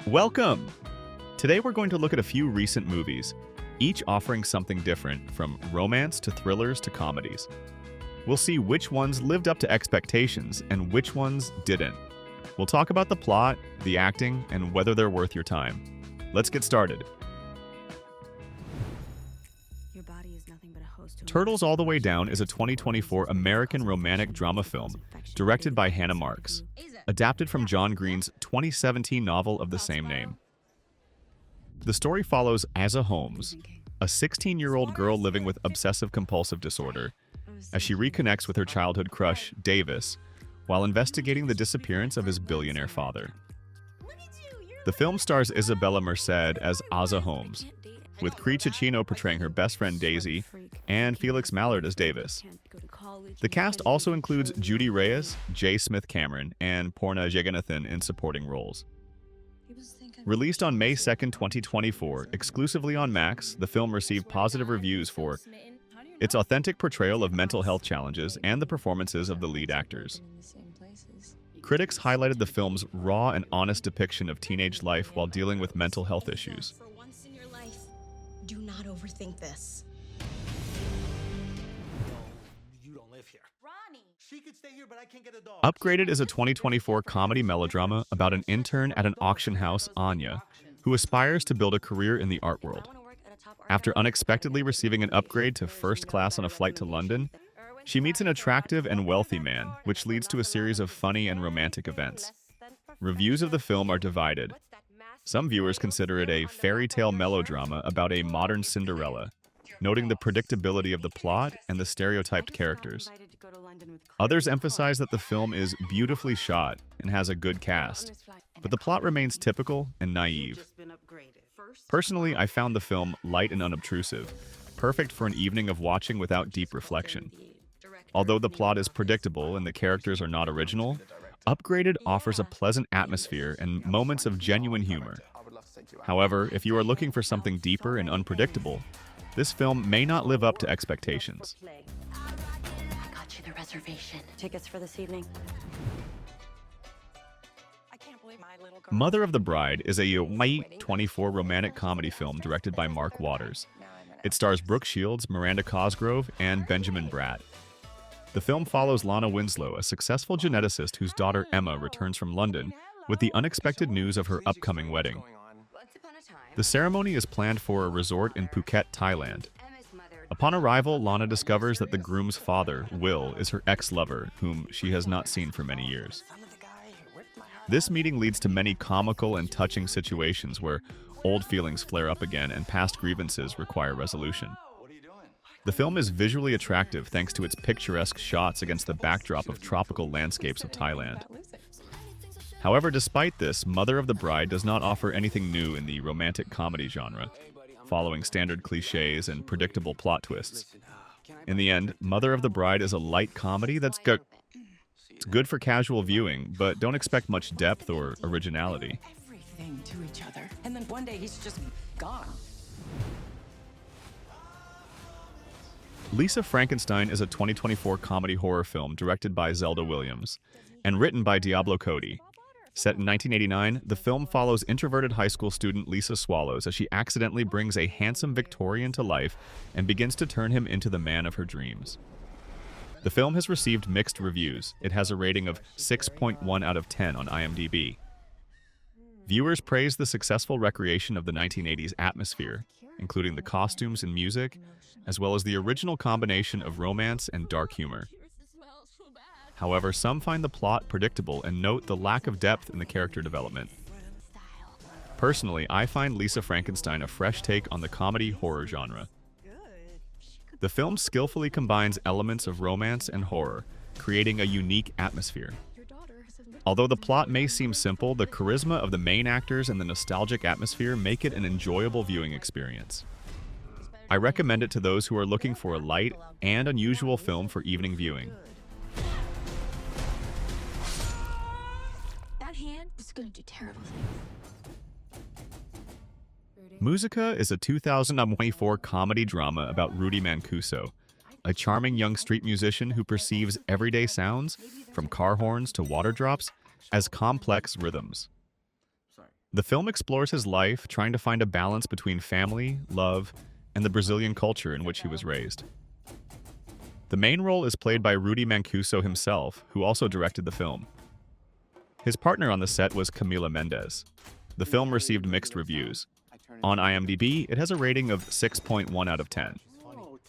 Welcome! Today we're going to look at a few recent movies, each offering something different, from romance to thrillers to comedies. We'll see which ones lived up to expectations and which ones didn't. We'll talk about the plot, the acting, and whether they're worth your time. Let's get started. Turtles All the Way Down is a 2024 American romantic drama film directed by Hannah Marks, adapted from John Green's 2017 novel of the same name. The story follows Asa Holmes, a 16-year-old girl living with obsessive-compulsive disorder, as she reconnects with her childhood crush, Davis, while investigating the disappearance of his billionaire father. The film stars Isabella Merced as Asa Holmes, with Cree Cicchino portraying her best friend Daisy and Felix Mallard as Davis. The cast also includes Judy Reyes, J. Smith Cameron, and Porna Jagannathan in supporting roles. Released on May 2, 2024, exclusively on Max, the film received positive reviews for its authentic portrayal of mental health challenges and the performances of the lead actors. Critics highlighted the film's raw and honest depiction of teenage life while dealing with mental health issues. Do not overthink this. You don't live here. Ronnie! She could stay here, but I can't get a dog. Upgraded is a 2024 comedy melodrama about an intern at an auction house, Anya, who aspires to build a career in the art world. After unexpectedly receiving an upgrade to first class on a flight to London, she meets an attractive and wealthy man, which leads to a series of funny and romantic events. Reviews of the film are divided. Some viewers consider it a fairy tale melodrama about a modern Cinderella, noting the predictability of the plot and the stereotyped characters. Others emphasize that the film is beautifully shot and has a good cast, but the plot remains typical and naive. Personally, I found the film light and unobtrusive, perfect for an evening of watching without deep reflection. Although the plot is predictable and the characters are not original, Upgraded offers a pleasant atmosphere and moments of genuine humor. However, if you are looking for something deeper and unpredictable, this film may not live up to expectations. I got you the reservation. Tickets for this evening. Mother of the Bride is a white 24 romantic comedy film directed by Mark Waters. It stars Brooke Shields, Miranda Cosgrove, and Benjamin Bratt. The film follows Lana Winslow, a successful geneticist whose daughter Emma returns from London with the unexpected news of her upcoming wedding. The ceremony is planned for a resort in Phuket, Thailand. Upon arrival, Lana discovers that the groom's father, Will, is her ex-lover, whom she has not seen for many years. This meeting leads to many comical and touching situations where old feelings flare up again and past grievances require resolution. The film is visually attractive thanks to its picturesque shots against the backdrop of tropical landscapes of Thailand. However, despite this, Mother of the Bride does not offer anything new in the romantic comedy genre, following standard cliches and predictable plot twists. In the end, Mother of the Bride is a light comedy that's good for casual viewing, but don't expect much depth or originality. Everything to each other, and then one day he's just gone. Lisa Frankenstein is a 2024 comedy horror film directed by Zelda Williams and written by Diablo Cody. Set in 1989, the film follows introverted high school student Lisa Swallows as she accidentally brings a handsome Victorian to life and begins to turn him into the man of her dreams. The film has received mixed reviews. It has a rating of 6.1 out of 10 on IMDb. Viewers praise the successful recreation of the 1980s atmosphere, including the costumes and music, as well as the original combination of romance and dark humor. However, some find the plot predictable and note the lack of depth in the character development. Personally, I find Lisa Frankenstein a fresh take on the comedy horror genre. The film skillfully combines elements of romance and horror, creating a unique atmosphere. Although the plot may seem simple, the charisma of the main actors and the nostalgic atmosphere make it an enjoyable viewing experience. I recommend it to those who are looking for a light and unusual film for evening viewing. That hand is going to do terrible things. Música is a 2024 comedy drama about Rudy Mancuso, a charming young street musician who perceives everyday sounds, from car horns to water drops, as complex rhythms. The film explores his life, trying to find a balance between family, love, and the Brazilian culture in which he was raised. The main role is played by Rudy Mancuso himself, who also directed the film. His partner on the set was Camila Mendes. The film received mixed reviews. On IMDb, it has a rating of 6.1 out of 10.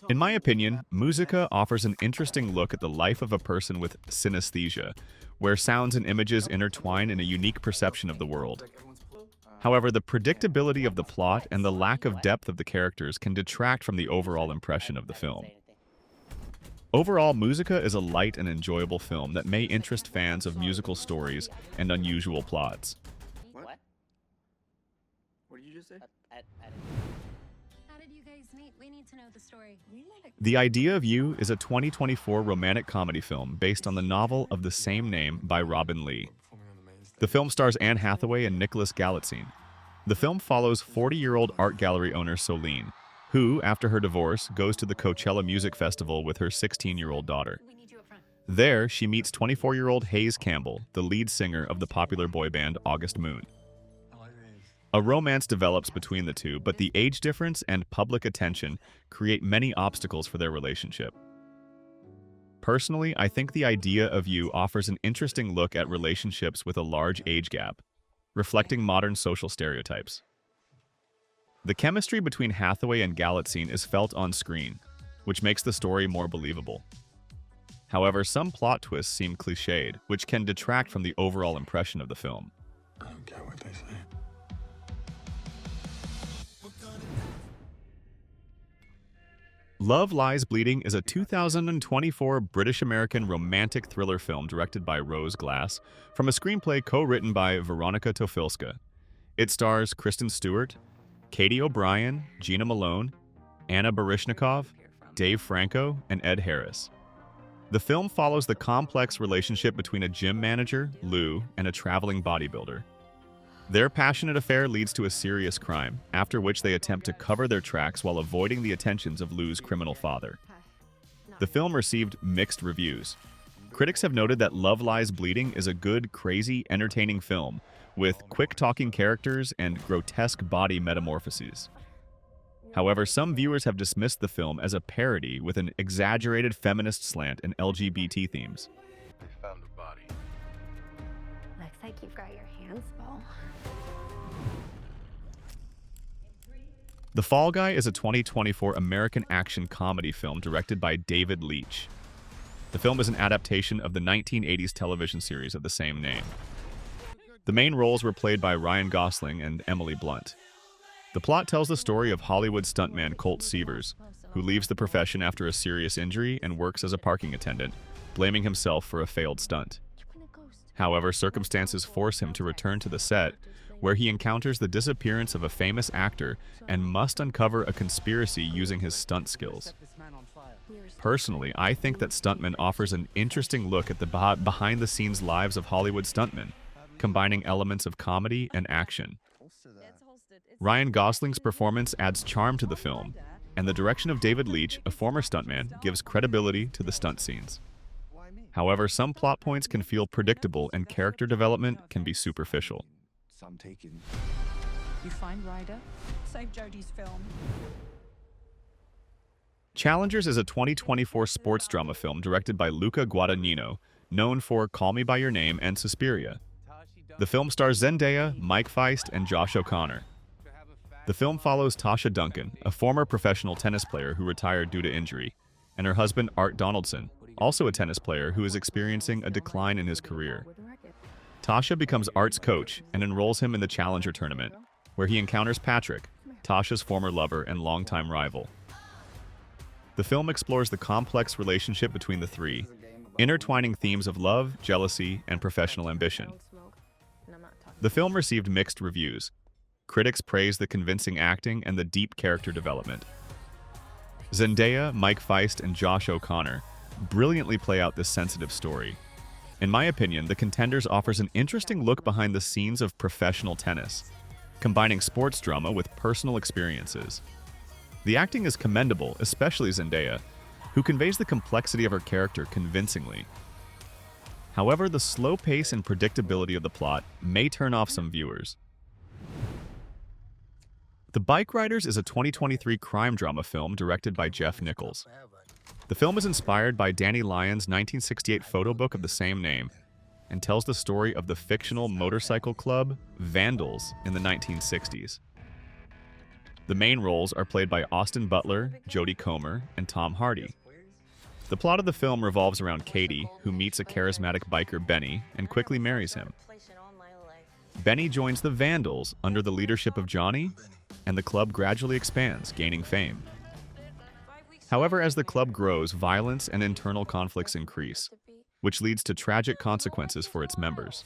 In my opinion, Música offers an interesting look at the life of a person with synesthesia, where sounds and images intertwine in a unique perception of the world. However, the predictability of the plot and the lack of depth of the characters can detract from the overall impression of the film. Overall, Música is a light and enjoyable film that may interest fans of musical stories and unusual plots. What? What did you just say? How did you guys meet? We need to know the story. The Idea of You is a 2024 romantic comedy film based on the novel of the same name by Robin Lee. The film stars Anne Hathaway and Nicholas Galitzine. The film follows 40-year-old art gallery owner Soline, who, after her divorce, goes to the Coachella Music Festival with her 16-year-old daughter. There, she meets 24-year-old Hayes Campbell, the lead singer of the popular boy band August Moon. A romance develops between the two, but the age difference and public attention create many obstacles for their relationship. Personally, I think The Idea of You offers an interesting look at relationships with a large age gap, reflecting modern social stereotypes. The chemistry between Hathaway and Galitzine is felt on screen, which makes the story more believable. However, some plot twists seem cliched, which can detract from the overall impression of the film. I don't care what they say. Love Lies Bleeding is a 2024 British-American romantic thriller film directed by Rose Glass from a screenplay co-written by Veronika Tofilska. It stars Kristen Stewart, Katie O'Brien, Gina Malone, Anna Baryshnikov, Dave Franco, and Ed Harris. The film follows the complex relationship between a gym manager, Lou, and a traveling bodybuilder. Their passionate affair leads to a serious crime, after which they attempt to cover their tracks while avoiding the attentions of Lou's criminal father. The film received mixed reviews. Critics have noted that Love Lies Bleeding is a good, crazy, entertaining film, with quick-talking characters and grotesque body metamorphoses. However, some viewers have dismissed the film as a parody with an exaggerated feminist slant and LGBT themes. They found the body. Looks like you've got your hands full. The Fall Guy is a 2024 American action comedy film directed by David Leitch. The film is an adaptation of the 1980s television series of the same name. The main roles were played by Ryan Gosling and Emily Blunt. The plot tells the story of Hollywood stuntman Colt Seavers, who leaves the profession after a serious injury and works as a parking attendant, blaming himself for a failed stunt. However, circumstances force him to return to the set, where he encounters the disappearance of a famous actor and must uncover a conspiracy using his stunt skills. Personally, I think that Stuntman offers an interesting look at the behind-the-scenes lives of Hollywood stuntmen, combining elements of comedy and action. Ryan Gosling's performance adds charm to the film, and the direction of David Leitch, a former stuntman, gives credibility to the stunt scenes. However, some plot points can feel predictable and character development can be superficial. You find Ryder? Save Jodie's film. Challengers is a 2024 sports drama film directed by Luca Guadagnino, known for Call Me By Your Name and Suspiria. The film stars Zendaya, Mike Feist, and Josh O'Connor. The film follows Tasha Duncan, a former professional tennis player who retired due to injury, and her husband Art Donaldson, also a tennis player who is experiencing a decline in his career. Tasha becomes Art's coach and enrolls him in the Challenger tournament, where he encounters Patrick, Tasha's former lover and longtime rival. The film explores the complex relationship between the three, intertwining themes of love, jealousy, and professional ambition. The film received mixed reviews. Critics praised the convincing acting and the deep character development. Zendaya, Mike Feist, and Josh O'Connor brilliantly play out this sensitive story. In my opinion, The Contenders offers an interesting look behind the scenes of professional tennis, combining sports drama with personal experiences. The acting is commendable, especially Zendaya, who conveys the complexity of her character convincingly. However, the slow pace and predictability of the plot may turn off some viewers. The Bikeriders is a 2023 crime drama film directed by Jeff Nichols. The film is inspired by Danny Lyon's 1968 photo book of the same name and tells the story of the fictional motorcycle club Vandals in the 1960s. The main roles are played by Austin Butler, Jodie Comer, and Tom Hardy. The plot of the film revolves around Katie, who meets a charismatic biker Benny and quickly marries him. Benny joins the Vandals under the leadership of Johnny, and the club gradually expands, gaining fame. However, as the club grows, violence and internal conflicts increase, which leads to tragic consequences for its members.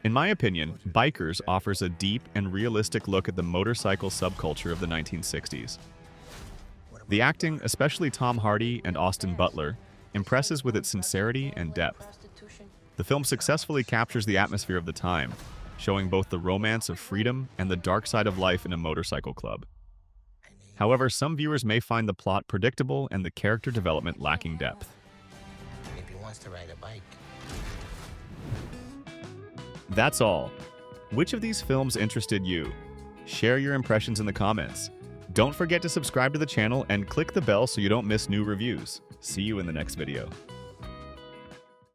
In my opinion, Bikers offers a deep and realistic look at the motorcycle subculture of the 1960s. The acting, especially Tom Hardy and Austin Butler, impresses with its sincerity and depth. The film successfully captures the atmosphere of the time, showing both the romance of freedom and the dark side of life in a motorcycle club. However, some viewers may find the plot predictable and the character development lacking depth. If he wants to ride a bike. That's all. Which of these films interested you? Share your impressions in the comments. Don't forget to subscribe to the channel and click the bell so you don't miss new reviews. See you in the next video.